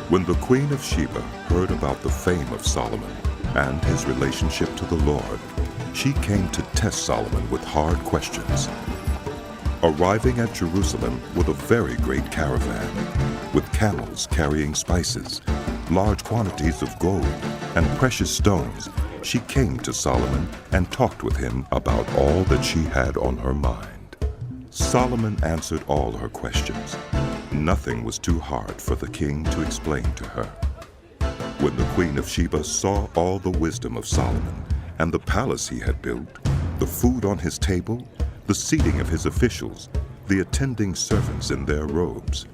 When the Queen of Sheba heard about the fame of Solomon and his relationship to the Lord, she came to test Solomon with hard questions. Arriving at Jerusalem with a very great caravan, with camels carrying spices, large quantities of gold, and precious stones, she came to Solomon and talked with him about all that she had on her mind. Solomon answered all her questions. Nothing was too hard for the king to explain to her. When the Queen of Sheba saw all the wisdom of Solomon and the palace he had built, the food on his table, the seating of his officials, the attending servants in their robes,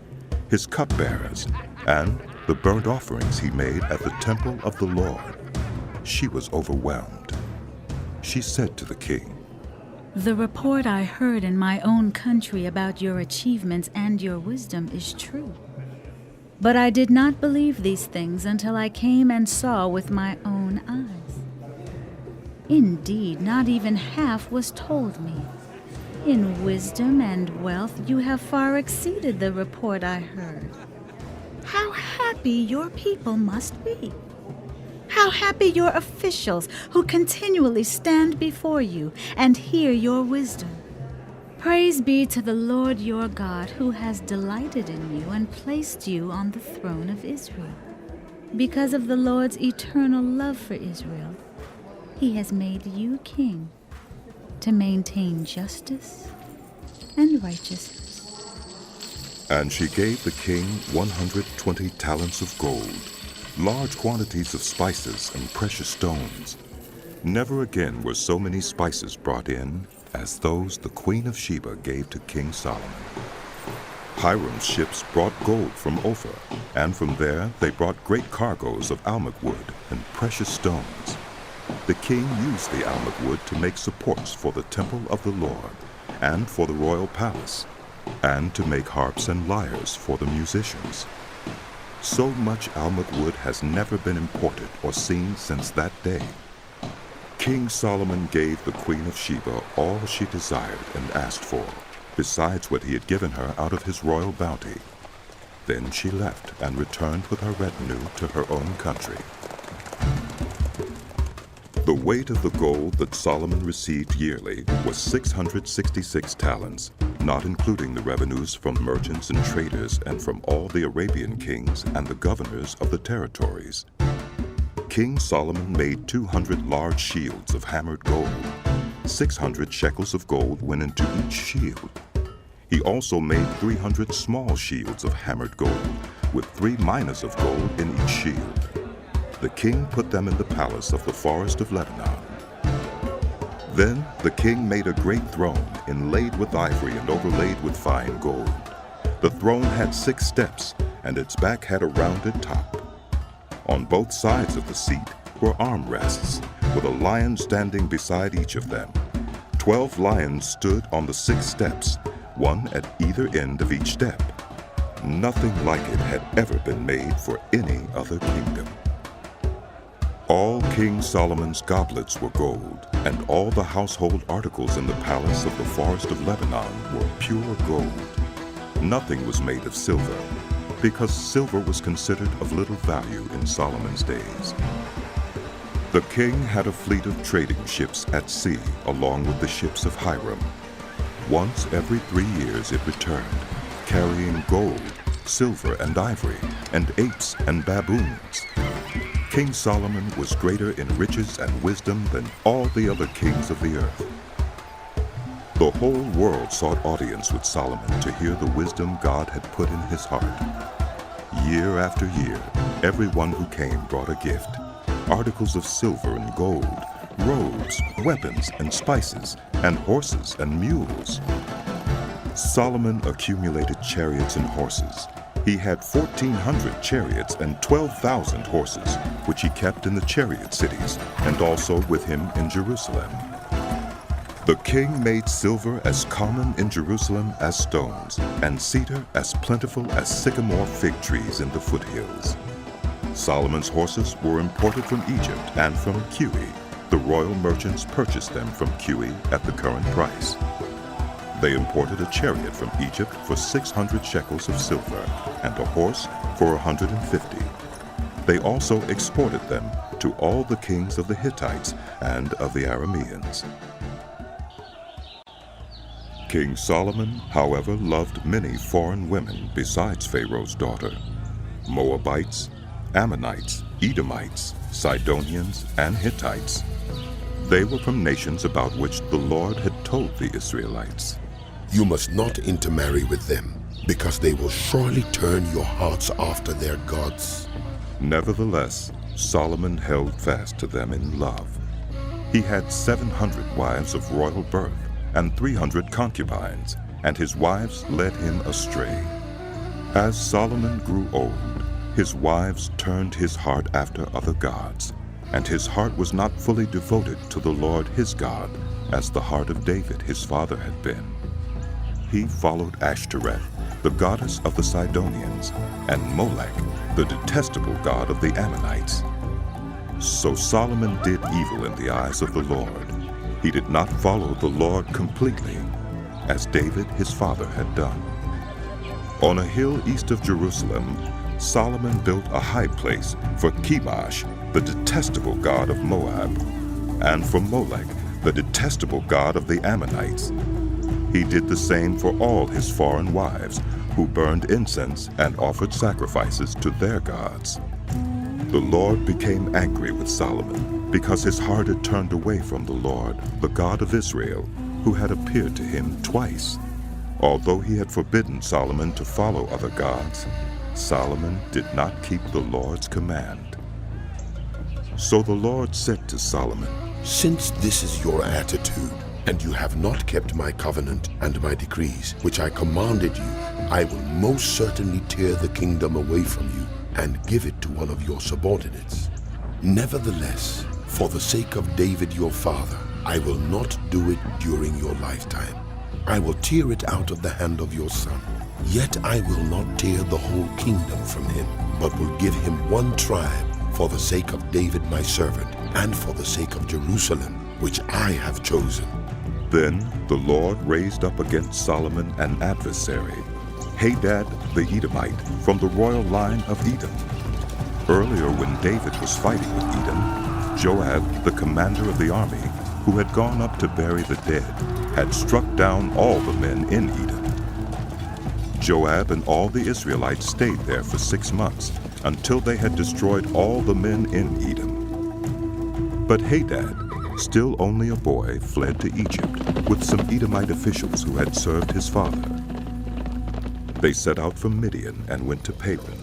his cupbearers, and the burnt offerings he made at the temple of the Lord, she was overwhelmed. She said to the king, "The report I heard in my own country about your achievements and your wisdom is true. But I did not believe these things until I came and saw with my own eyes. Indeed, not even half was told me. In wisdom and wealth you have far exceeded the report I heard. How happy your people must be! How happy your officials who continually stand before you and hear your wisdom! Praise be to the Lord your God, who has delighted in you and placed you on the throne of Israel. Because of the Lord's eternal love for Israel, he has made you king to maintain justice and righteousness." And she gave the king 120 talents of gold, large quantities of spices and precious stones. Never again were so many spices brought in as those the Queen of Sheba gave to King Solomon. Hiram's ships brought gold from Ophir, and from there they brought great cargoes of almug wood and precious stones. The king used the almug wood to make supports for the temple of the Lord and for the royal palace, and to make harps and lyres for the musicians. So much almug wood has never been imported or seen since that day. King Solomon gave the Queen of Sheba all she desired and asked for, besides what he had given her out of his royal bounty. Then she left and returned with her retinue to her own country. The weight of the gold that Solomon received yearly was 666 talents, not including the revenues from merchants and traders and from all the Arabian kings and the governors of the territories. King Solomon made 200 large shields of hammered gold. 600 shekels of gold went into each shield. He also made 300 small shields of hammered gold, with 3 minas of gold in each shield. The king put them in the palace of the forest of Lebanon. Then the king made a great throne, inlaid with ivory and overlaid with fine gold. The throne had 6 steps, and its back had a rounded top. On both sides of the seat were armrests, with a lion standing beside each of them. 12 lions stood on the 6 steps, one at either end of each step. Nothing like it had ever been made for any other kingdom. All King Solomon's goblets were gold, and all the household articles in the palace of the forest of Lebanon were pure gold. Nothing was made of silver, because silver was considered of little value in Solomon's days. The king had a fleet of trading ships at sea along with the ships of Hiram. Once every 3 years it returned, carrying gold, silver and ivory, and apes and baboons. King Solomon was greater in riches and wisdom than all the other kings of the earth. The whole world sought audience with Solomon to hear the wisdom God had put in his heart. Year after year, everyone who came brought a gift, articles of silver and gold, robes, weapons and spices, and horses and mules. Solomon accumulated chariots and horses. He had 1,400 chariots and 12,000 horses, which he kept in the chariot cities, and also with him in Jerusalem. The king made silver as common in Jerusalem as stones, and cedar as plentiful as sycamore fig trees in the foothills. Solomon's horses were imported from Egypt and from Cuwe. The royal merchants purchased them from Cuwe at the current price. They imported a chariot from Egypt for 600 shekels of silver, and a horse for for 150. They also exported them to all the kings of the Hittites and of the Arameans. King Solomon, however, loved many foreign women besides Pharaoh's daughter: Moabites, Ammonites, Edomites, Sidonians, and Hittites. They were from nations about which the Lord had told the Israelites, "You must not intermarry with them, because they will surely turn your hearts after their gods." Nevertheless, Solomon held fast to them in love. He had 700 wives of royal birth and 300 concubines, and his wives led him astray. As Solomon grew old, his wives turned his heart after other gods, and his heart was not fully devoted to the Lord his God, as the heart of David his father had been. He followed Ashtoreth, the goddess of the Sidonians, and Molech, the detestable god of the Ammonites. So Solomon did evil in the eyes of the Lord. He did not follow the Lord completely, as David his father had done. On a hill east of Jerusalem, Solomon built a high place for Chemosh, the detestable god of Moab, and for Molech, the detestable god of the Ammonites. He did the same for all his foreign wives, who burned incense and offered sacrifices to their gods. The Lord became angry with Solomon, because his heart had turned away from the Lord, the God of Israel, who had appeared to him twice. Although he had forbidden Solomon to follow other gods, Solomon did not keep the Lord's command. So the Lord said to Solomon, "Since this is your attitude, and you have not kept my covenant and my decrees, which I commanded you, I will most certainly tear the kingdom away from you and give it to one of your subordinates. Nevertheless, for the sake of David your father, I will not do it during your lifetime. I will tear it out of the hand of your son. Yet I will not tear the whole kingdom from him, but will give him one tribe for the sake of David my servant, and for the sake of Jerusalem, which I have chosen." Then the Lord raised up against Solomon an adversary, Hadad the Edomite, from the royal line of Edom. Earlier, when David was fighting with Edom, Joab, the commander of the army, who had gone up to bury the dead, had struck down all the men in Edom. Joab and all the Israelites stayed there for 6 months, until they had destroyed all the men in Edom. But Hadad, still only a boy, fled to Egypt with some Edomite officials who had served his father. They set out from Midian and went to Paran.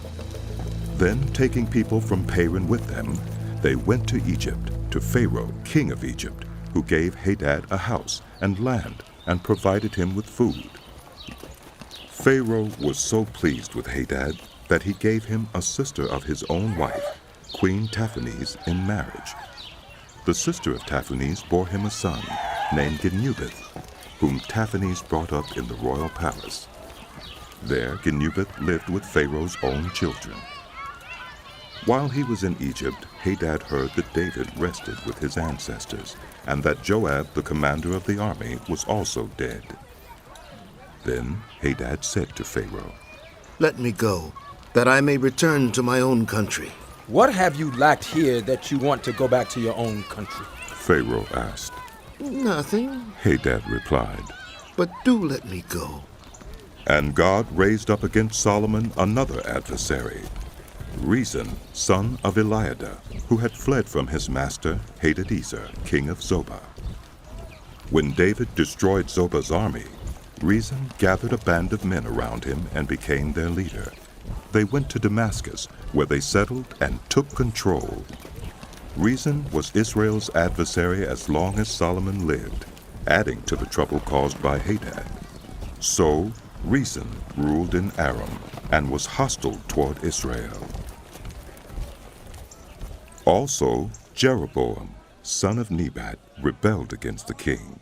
Then, taking people from Paran with them, they went to Egypt, to Pharaoh, king of Egypt, who gave Hadad a house and land and provided him with food. Pharaoh was so pleased with Hadad that he gave him a sister of his own wife, Queen Taphanes, in marriage. The sister of Taphanes bore him a son named Genubith, whom Taphanes brought up in the royal palace. There Genubith lived with Pharaoh's own children. While he was in Egypt, Hadad heard that David rested with his ancestors, and that Joab, the commander of the army, was also dead. Then Hadad said to Pharaoh, "Let me go, that I may return to my own country." "What have you lacked here that you want to go back to your own country?" Pharaoh asked. "Nothing, Hadad replied. but do let me go." And God raised up against Solomon another adversary, Rezon, son of Eliada, who had fled from his master Hadadezer, king of Zobah. When David destroyed Zobah's army, Rezon gathered a band of men around him and became their leader. They went to Damascus, where they settled and took control. Rezon was Israel's adversary as long as Solomon lived, adding to the trouble caused by Hadad. So Rezon ruled in Aram and was hostile toward Israel. Also, Jeroboam, son of Nebat, rebelled against the king.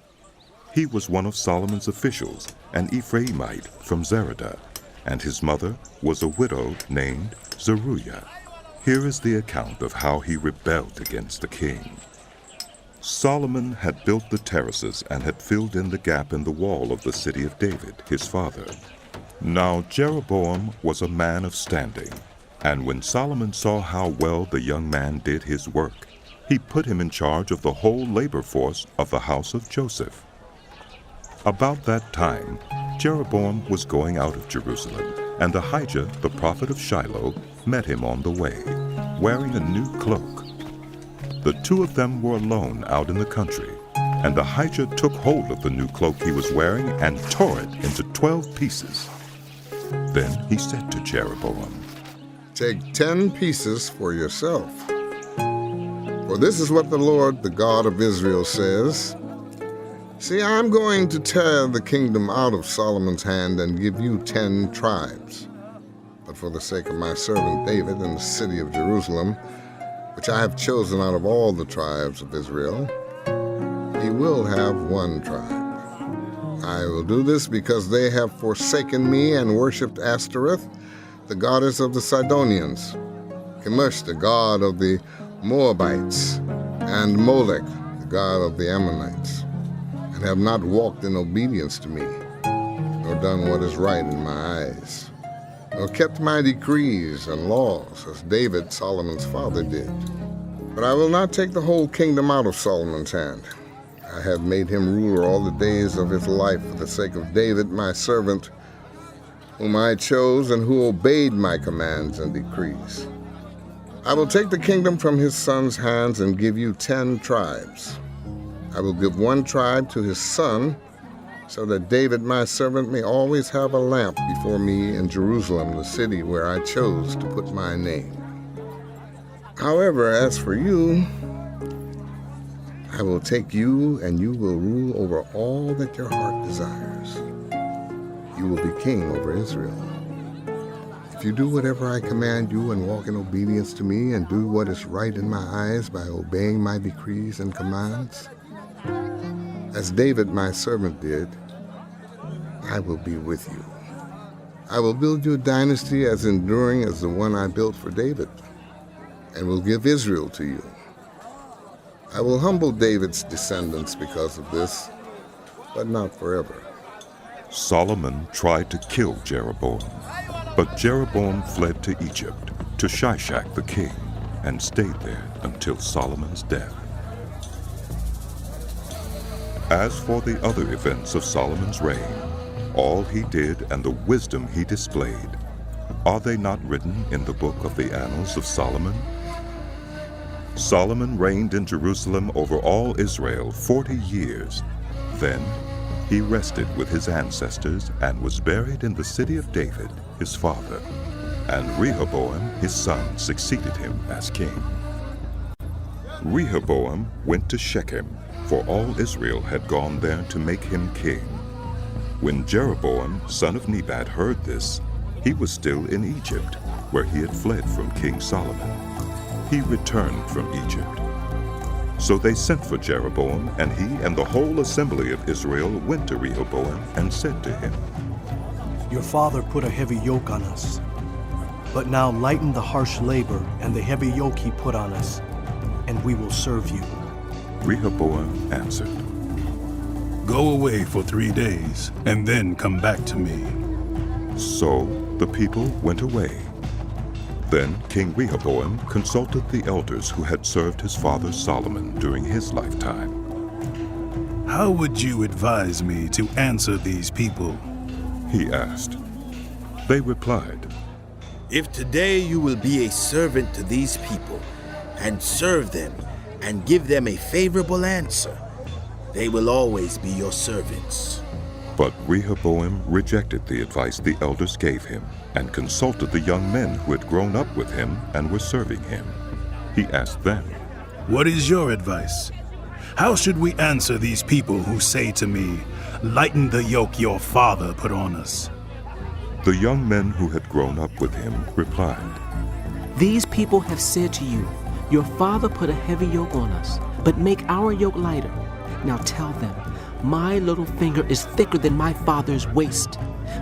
He was one of Solomon's officials, an Ephraimite from Zeradah, and his mother was a widow named Zeruiah. Here is the account of how he rebelled against the king. Solomon had built the terraces and had filled in the gap in the wall of the city of David, his father. Now Jeroboam was a man of standing. And when Solomon saw how well the young man did his work, he put him in charge of the whole labor force of the house of Joseph. About that time, Jeroboam was going out of Jerusalem, and Ahijah, the prophet of Shiloh, met him on the way, wearing a new cloak. The two of them were alone out in the country, and Ahijah took hold of the new cloak he was wearing and tore it into 12 pieces. Then he said to Jeroboam, "Take 10 pieces for yourself. For this is what the Lord, the God of Israel, says. See, I'm going to tear the kingdom out of Solomon's hand and give you 10 tribes. But for the sake of my servant David and the city of Jerusalem, which I have chosen out of all the tribes of Israel, he will have 1 tribe. I will do this because they have forsaken me and worshipped Ashtoreth, the goddess of the Sidonians, Chemosh, the god of the Moabites, and Molech, the god of the Ammonites, and have not walked in obedience to me, nor done what is right in my eyes, nor kept my decrees and laws, as David, Solomon's father, did. But I will not take the whole kingdom out of Solomon's hand. I have made him ruler all the days of his life for the sake of David, my servant, whom I chose and who obeyed my commands and decrees. I will take the kingdom from his son's hands and give you 10 tribes. I will give 1 tribe to his son, so that David, my servant, may always have a lamp before me in Jerusalem, the city where I chose to put my name. However, as for you, I will take you, and you will rule over all that your heart desires. You will be king over Israel. If you do whatever I command you and walk in obedience to me and do what is right in my eyes by obeying my decrees and commands, as David my servant did, I will be with you. I will build you a dynasty as enduring as the one I built for David, and will give Israel to you. I will humble David's descendants because of this, but not forever." Solomon tried to kill Jeroboam, but Jeroboam fled to Egypt, to Shishak the king, and stayed there until Solomon's death. As for the other events of Solomon's reign, all he did and the wisdom he displayed, are they not written in the book of the annals of Solomon? Solomon reigned in Jerusalem over all Israel 40 years. Then he rested with his ancestors and was buried in the city of David, his father. And Rehoboam, his son, succeeded him as king. Rehoboam went to Shechem, for all Israel had gone there to make him king. When Jeroboam, son of Nebat, heard this, he was still in Egypt, where he had fled from King Solomon. He returned from Egypt. So they sent for Jeroboam, and he and the whole assembly of Israel went to Rehoboam and said to him, "Your father put a heavy yoke on us, but now lighten the harsh labor and the heavy yoke he put on us, and we will serve you." Rehoboam answered, "Go away for 3 days, and then come back to me." So the people went away. Then King Rehoboam consulted the elders who had served his father Solomon during his lifetime. "How would you advise me to answer these people?" he asked. They replied, "If today you will be a servant to these people, and serve them, and give them a favorable answer, they will always be your servants." But Rehoboam rejected the advice the elders gave him and consulted the young men who had grown up with him and were serving him. He asked them, "What is your advice? How should we answer these people who say to me, 'Lighten the yoke your father put on us'?" The young men who had grown up with him replied, "These people have said to you, 'Your father put a heavy yoke on us, but make our yoke lighter.' Now tell them, 'My little finger is thicker than my father's waist.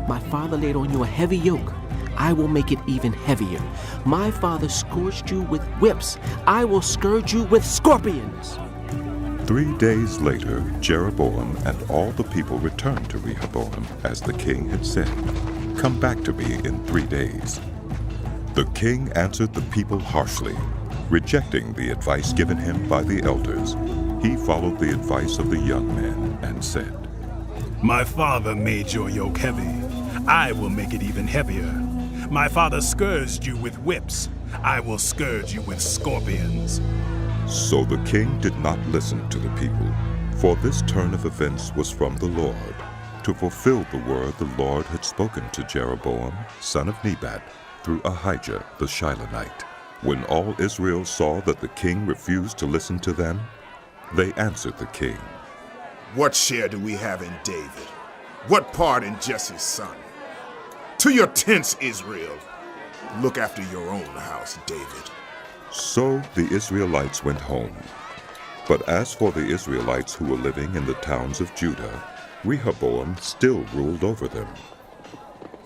My father laid on you a heavy yoke. I will make it even heavier. My father scourged you with whips. I will scourge you with scorpions.'" 3 days later, Jeroboam and all the people returned to Rehoboam, as the king had said, "Come back to me in 3 days." The king answered the people harshly, rejecting the advice given him by the elders. He followed the advice of the young men and said, My father made your yoke heavy. I will make it even heavier. My father scourged you with whips. I will scourge you with scorpions. So the king did not listen to the people, for this turn of events was from the Lord, to fulfill the word the Lord had spoken to Jeroboam, son of Nebat, through Ahijah the Shilonite. When all Israel saw that the king refused to listen to them, they answered the king, What share do we have in David? What part in Jesse's son? To your tents, Israel. Look after your own house, David. So the Israelites went home. But as for the Israelites who were living in the towns of Judah, Rehoboam still ruled over them.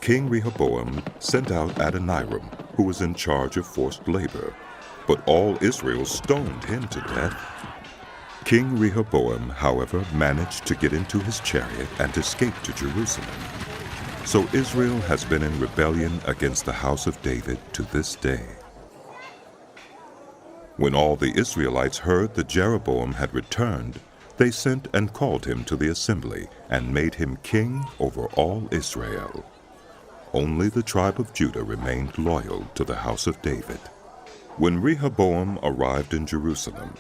King Rehoboam sent out Adoniram, who was in charge of forced labor, but all Israel stoned him to death. King Rehoboam, however, managed to get into his chariot and escape to Jerusalem. So Israel has been in rebellion against the house of David to this day. When all the Israelites heard that Jeroboam had returned, they sent and called him to the assembly and made him king over all Israel. Only the tribe of Judah remained loyal to the house of David. When Rehoboam arrived in Jerusalem,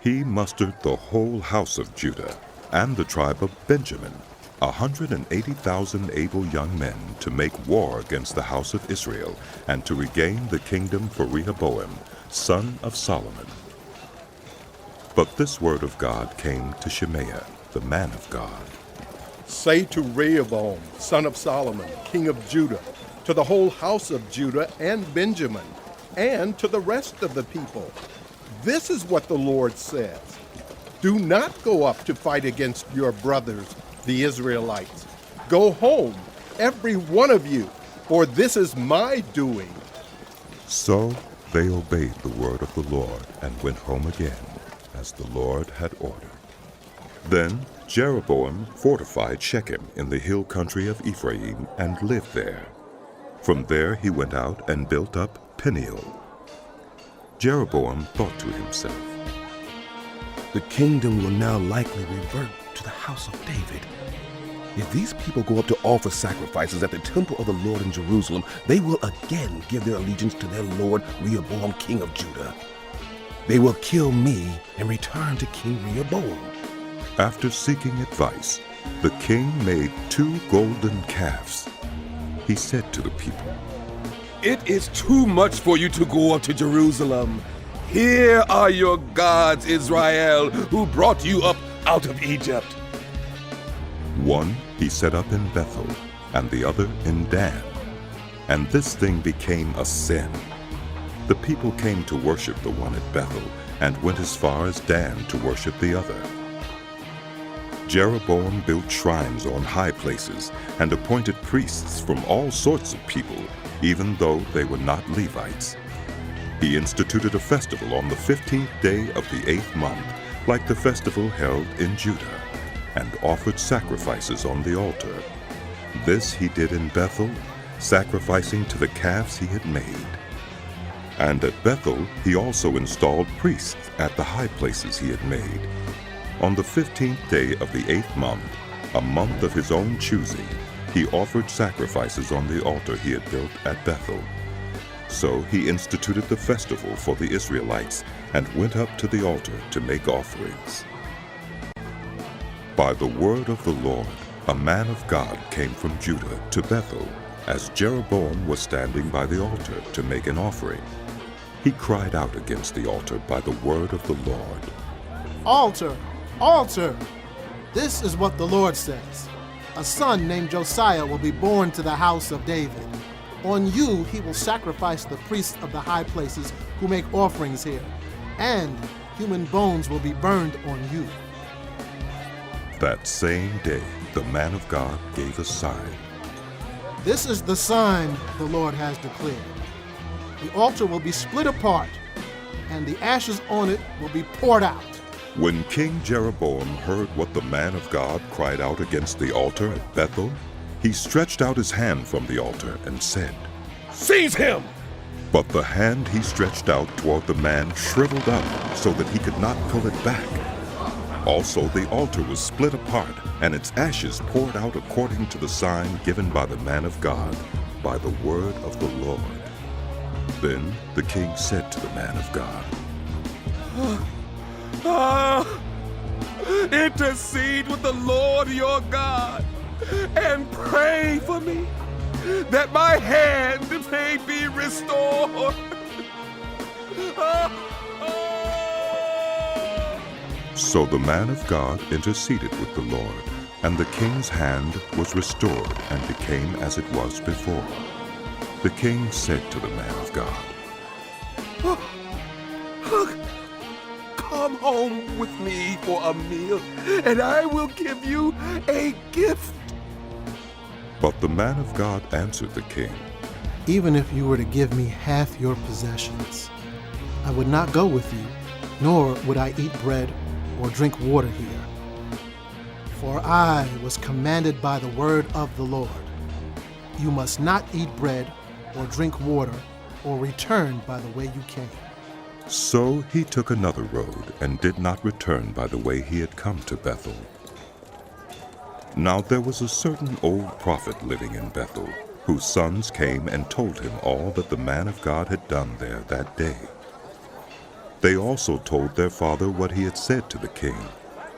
he mustered the whole house of Judah and the tribe of Benjamin, 180,000 able young men, to make war against the house of Israel and to regain the kingdom for Rehoboam, son of Solomon. But this word of God came to Shemaiah, the man of God. Say to Rehoboam, son of Solomon, king of Judah, to the whole house of Judah and Benjamin, and to the rest of the people, this is what the Lord says. Do not go up to fight against your brothers, the Israelites. Go home, every one of you, for this is my doing. So they obeyed the word of the Lord and went home again, as the Lord had ordered. Then Jeroboam fortified Shechem in the hill country of Ephraim and lived there. From there he went out and built up Peniel. Jeroboam thought to himself, The kingdom will now likely revert to the house of David. If these people go up to offer sacrifices at the temple of the Lord in Jerusalem, they will again give their allegiance to their lord Rehoboam, king of Judah. They will kill me and return to King Rehoboam. After seeking advice, the king made 2 golden calves. He said to the people, It is too much for you to go up to Jerusalem. Here are your gods, Israel, who brought you up out of Egypt. One he set up in Bethel, and the other in Dan. And this thing became a sin. The people came to worship the one at Bethel, and went as far as Dan to worship the other. Jeroboam built shrines on high places, and appointed priests from all sorts of people, even though they were not Levites. He instituted a festival on the 15th day of the 8th month, like the festival held in Judah, and offered sacrifices on the altar. This he did in Bethel, sacrificing to the calves he had made. And at Bethel he also installed priests at the high places he had made. On the 15th day of the 8th month, a month of his own choosing, he offered sacrifices on the altar he had built at Bethel. So he instituted the festival for the Israelites and went up to the altar to make offerings. By the word of the Lord, a man of God came from Judah to Bethel, as Jeroboam was standing by the altar to make an offering. He cried out against the altar by the word of the Lord. Altar! Altar! This is what the Lord says. A son named Josiah will be born to the house of David. On you he will sacrifice the priests of the high places who make offerings here, and human bones will be burned on you. That same day, the man of God gave a sign. This is the sign the Lord has declared. The altar will be split apart, and the ashes on it will be poured out. When King Jeroboam heard what the man of God cried out against the altar at Bethel, he stretched out his hand from the altar and said, Seize him! But the hand he stretched out toward the man shriveled up so that he could not pull it back. Also the altar was split apart, and its ashes poured out according to the sign given by the man of God, by the word of the Lord. Then the king said to the man of God, Intercede with the Lord your God and pray for me, that my hand may be restored. So the man of God interceded with the Lord, and the king's hand was restored and became as it was before. The king said to the man of God, Come home with me for a meal, and I will give you a gift. But the man of God answered the king, Even if you were to give me half your possessions, I would not go with you, nor would I eat bread or drink water here. For I was commanded by the word of the Lord, you must not eat bread or drink water or return by the way you came. So he took another road and did not return by the way he had come to Bethel. Now there was a certain old prophet living in Bethel, whose sons came and told him all that the man of God had done there that day. They also told their father what he had said to the king.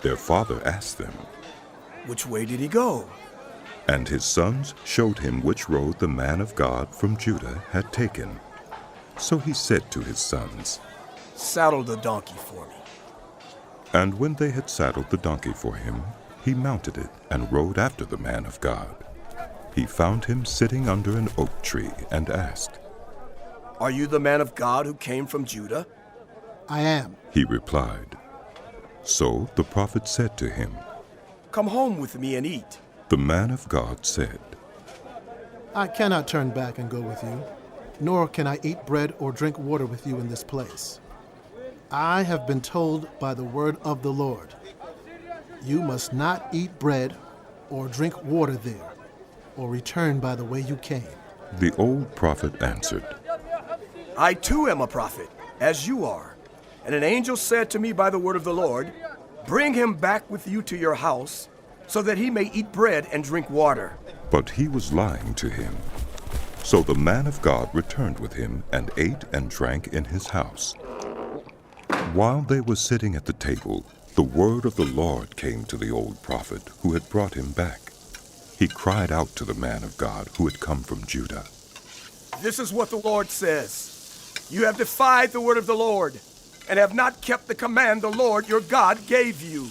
Their father asked them, Which way did he go? And his sons showed him which road the man of God from Judah had taken. So he said to his sons, Saddle the donkey for me. And when they had saddled the donkey for him, he mounted it and rode after the man of God. He found him sitting under an oak tree and asked, Are you the man of God who came from Judah? I am, he replied. So the prophet said to him, Come home with me and eat. The man of God said, I cannot turn back and go with you, nor can I eat bread or drink water with you in this place. I have been told by the word of the Lord, you must not eat bread or drink water there, or return by the way you came. The old prophet answered, I too am a prophet, as you are. And an angel said to me by the word of the Lord, Bring him back with you to your house, so that he may eat bread and drink water. But he was lying to him. So the man of God returned with him and ate and drank in his house. While they were sitting at the table, the word of the Lord came to the old prophet who had brought him back. He cried out to the man of God who had come from Judah. This is what the Lord says. You have defied the word of the Lord, and have not kept the command the Lord your God gave you.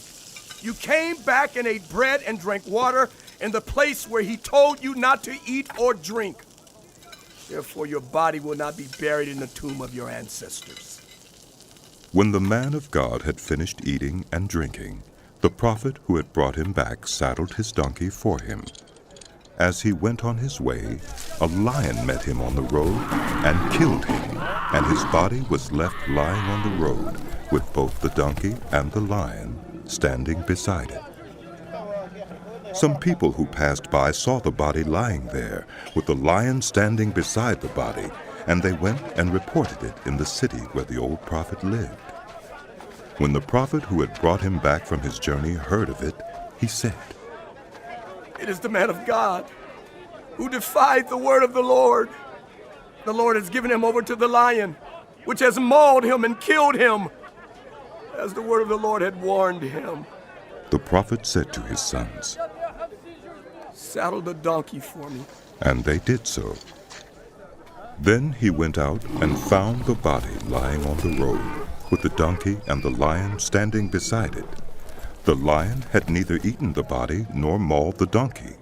You came back and ate bread and drank water in the place where he told you not to eat or drink. Therefore your body will not be buried in the tomb of your ancestors. When the man of God had finished eating and drinking, the prophet who had brought him back saddled his donkey for him. As he went on his way, a lion met him on the road and killed him, and his body was left lying on the road, with both the donkey and the lion standing beside it. Some people who passed by saw the body lying there, with the lion standing beside the body, and they went and reported it in the city where the old prophet lived. When the prophet who had brought him back from his journey heard of it, he said, It is the man of God who defied the word of the Lord. The Lord has given him over to the lion, which has mauled him and killed him, as the word of the Lord had warned him. The prophet said to his sons, Saddle the donkey for me. And they did so. Then he went out and found the body lying on the road, with the donkey and the lion standing beside it. The lion had neither eaten the body nor mauled the donkey.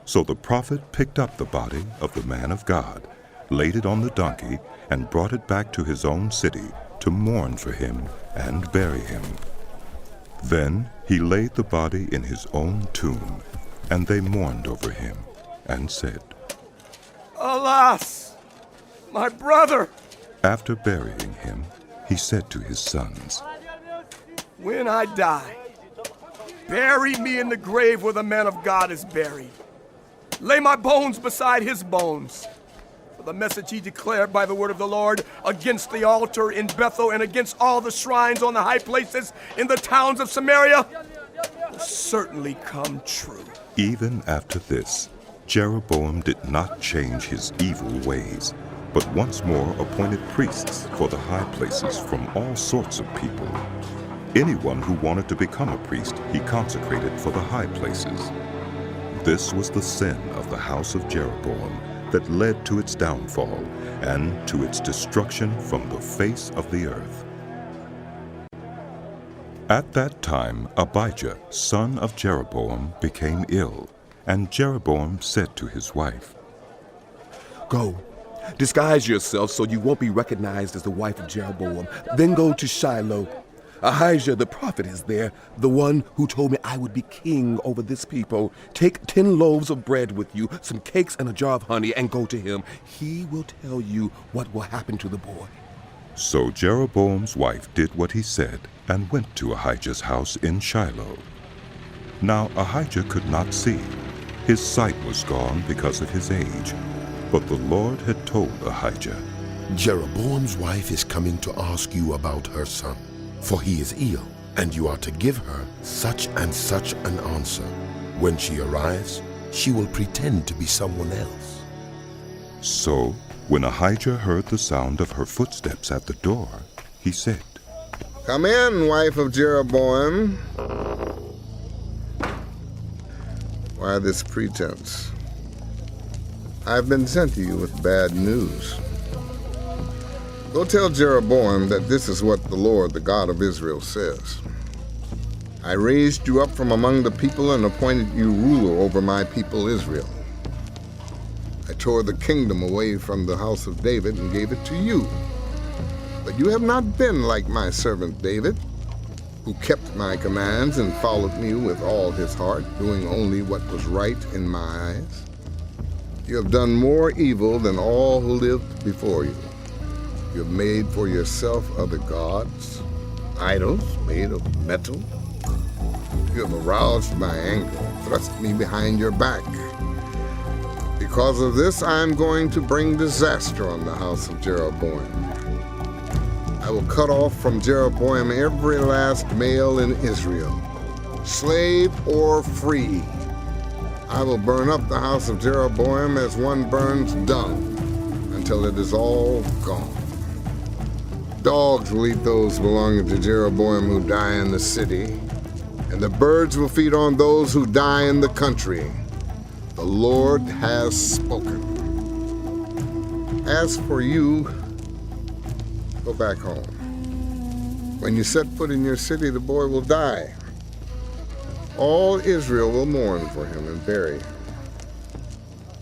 So the prophet picked up the body of the man of God, laid it on the donkey, and brought it back to his own city to mourn for him and bury him. Then he laid the body in his own tomb, and they mourned over him and said, Alas, my brother! After burying him, he said to his sons, When I die, bury me in the grave where the man of God is buried. Lay my bones beside his bones. For the message he declared by the word of the Lord against the altar in Bethel and against all the shrines on the high places in the towns of Samaria will certainly come true. Even after this, Jeroboam did not change his evil ways, but once more appointed priests for the high places from all sorts of people. Anyone who wanted to become a priest, he consecrated for the high places. This was the sin of the house of Jeroboam that led to its downfall and to its destruction from the face of the earth. At that time, Abijah, son of Jeroboam, became ill, and Jeroboam said to his wife, Go, disguise yourself so you won't be recognized as the wife of Jeroboam. Then go to Shiloh. Ahijah the prophet is there, the one who told me I would be king over this people. Take 10 loaves of bread with you, some cakes and a jar of honey, and go to him. He will tell you what will happen to the boy. So Jeroboam's wife did what he said and went to Ahijah's house in Shiloh. Now Ahijah could not see. His sight was gone because of his age. But the Lord had told Ahijah, Jeroboam's wife is coming to ask you about her son, for he is ill, and you are to give her such and such an answer. When she arrives, she will pretend to be someone else. So when Ahijah heard the sound of her footsteps at the door, he said, Come in, wife of Jeroboam. Why this pretense? I've been sent to you with bad news. Go tell Jeroboam that this is what the Lord, the God of Israel, says. I raised you up from among the people and appointed you ruler over my people Israel. I tore the kingdom away from the house of David and gave it to you. But you have not been like my servant David, who kept my commands and followed me with all his heart, doing only what was right in my eyes. You have done more evil than all who lived before you. You have made for yourself other gods, idols made of metal. You have aroused my anger, thrust me behind your back. Because of this, I am going to bring disaster on the house of Jeroboam. I will cut off from Jeroboam every last male in Israel, slave or free. I will burn up the house of Jeroboam as one burns dung until it is all gone. Dogs will eat those belonging to Jeroboam who die in the city, and the birds will feed on those who die in the country. The Lord has spoken. As for you, go back home. When you set foot in your city, the boy will die. All Israel will mourn for him and bury him.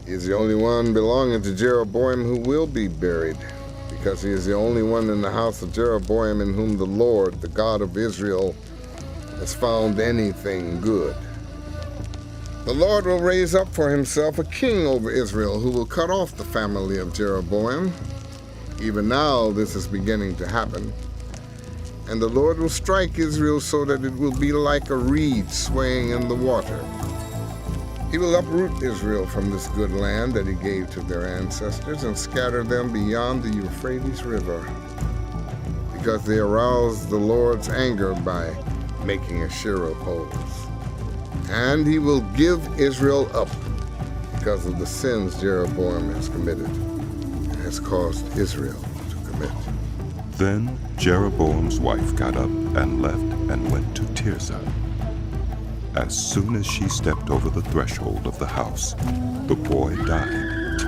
He is the only one belonging to Jeroboam who will be buried, because he is the only one in the house of Jeroboam in whom the Lord, the God of Israel, has found anything good. The Lord will raise up for himself a king over Israel who will cut off the family of Jeroboam. Even now this is beginning to happen. And the Lord will strike Israel so that it will be like a reed swaying in the water. He will uproot Israel from this good land that he gave to their ancestors and scatter them beyond the Euphrates River, because they aroused the Lord's anger by making Asherah poles. And he will give Israel up because of the sins Jeroboam has committed and has caused Israel to commit. Then Jeroboam's wife got up and left and went to Tirzah. As soon as she stepped over the threshold of the house, the boy died.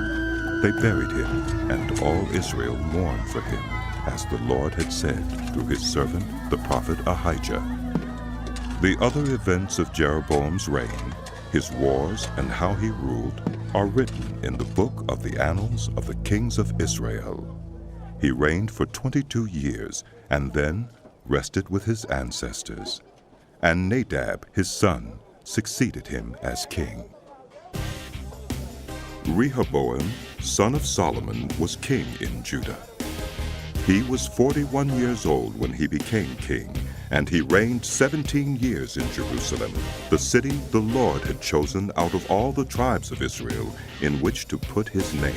They buried him, and all Israel mourned for him, as the Lord had said through his servant, the prophet Ahijah. The other events of Jeroboam's reign, his wars, and how he ruled, are written in the book of the annals of the kings of Israel. He reigned for 22 years, and then rested with his ancestors. And Nadab, his son, succeeded him as king. Rehoboam, son of Solomon, was king in Judah. He was 41 years old when he became king, and he reigned 17 years in Jerusalem, the city the Lord had chosen out of all the tribes of Israel in which to put his name.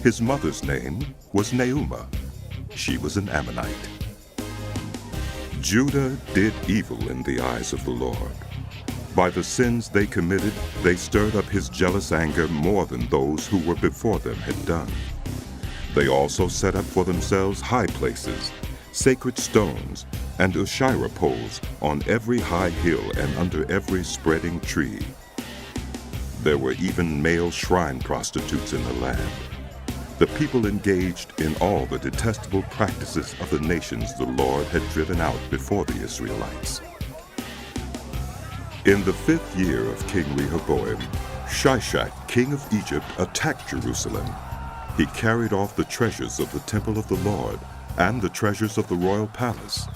His mother's name was Naamah. She was an Ammonite. Judah did evil in the eyes of the Lord. By the sins they committed, they stirred up his jealous anger more than those who were before them had done. They also set up for themselves high places, sacred stones, and Asherah poles on every high hill and under every spreading tree. There were even male shrine prostitutes in the land. The people engaged in all the detestable practices of the nations the Lord had driven out before the Israelites. In the 5th year of King Rehoboam, Shishak, king of Egypt, attacked Jerusalem. He carried off the treasures of the temple of the Lord and the treasures of the royal palace.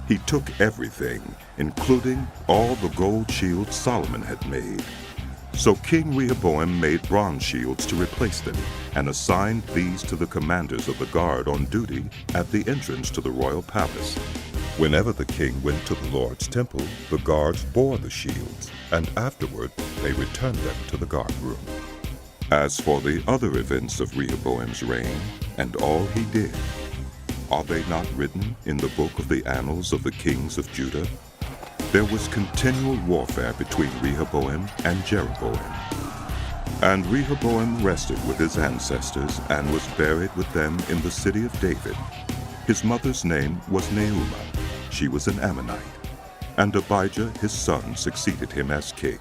He took everything, including all the gold shields Solomon had made. So King Rehoboam made bronze shields to replace them and assigned these to the commanders of the guard on duty at the entrance to the royal palace. Whenever the king went to the Lord's temple, the guards bore the shields, and afterward they returned them to the guard room. As for the other events of Rehoboam's reign and all he did, are they not written in the book of the annals of the kings of Judah? There was continual warfare between Rehoboam and Jeroboam. And Rehoboam rested with his ancestors and was buried with them in the city of David. His mother's name was Naamah. She was an Ammonite. And Abijah his son succeeded him as king.